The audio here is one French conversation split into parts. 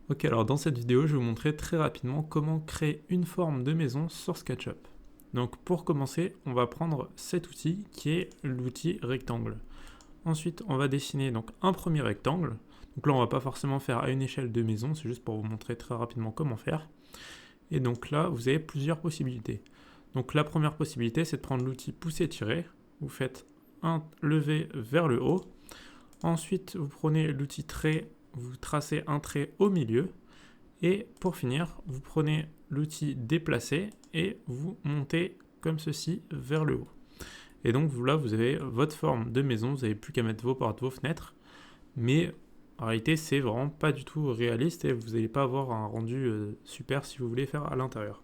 Ok, alors dans cette vidéo, je vais vous montrer très rapidement comment créer une forme de maison sur SketchUp. Donc pour commencer, on va prendre cet outil qui est l'outil rectangle. Ensuite, on va dessiner donc un premier rectangle. Donc là, on va pas forcément faire à une échelle de maison, c'est juste pour vous montrer très rapidement comment faire. Et donc là, vous avez plusieurs possibilités. Donc la première possibilité, c'est de prendre l'outil pousser-tirer. Vous faites un lever vers le haut. Ensuite, vous prenez l'outil trait, vous tracez un trait au milieu. Et pour finir, vous prenez l'outil déplacer et vous montez comme ceci vers le haut. Et donc là, vous avez votre forme de maison, vous n'avez plus qu'à mettre vos portes, vos fenêtres. Mais en réalité, c'est vraiment pas du tout réaliste et vous n'allez pas avoir un rendu super si vous voulez faire à l'intérieur.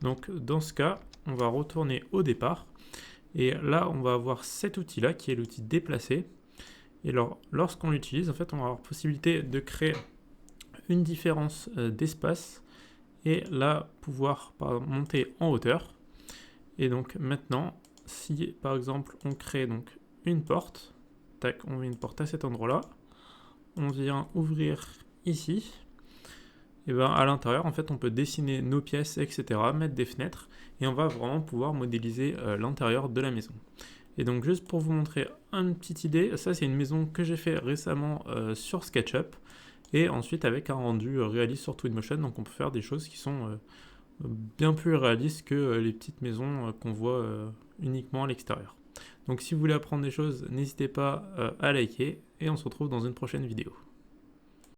Donc dans ce cas, on va retourner au départ. Et là, on va avoir cet outil-là qui est l'outil déplacer. Et alors, lorsqu'on l'utilise, en fait, on va avoir possibilité de créer une différence d'espace et là pouvoir monter en hauteur. Et donc maintenant, si par exemple on crée donc une porte, tac, on met une porte à cet endroit-là, on vient ouvrir ici, et bien à l'intérieur en fait on peut dessiner nos pièces, etc., mettre des fenêtres, et on va vraiment pouvoir modéliser l'intérieur de la maison. Et donc juste pour vous montrer une petite idée, ça c'est une maison que j'ai fait récemment sur SketchUp, et ensuite avec un rendu réaliste sur Twinmotion, donc on peut faire des choses qui sont bien plus réalistes que les petites maisons qu'on voit uniquement à l'extérieur. Donc si vous voulez apprendre des choses, n'hésitez pas à liker, et on se retrouve dans une prochaine vidéo.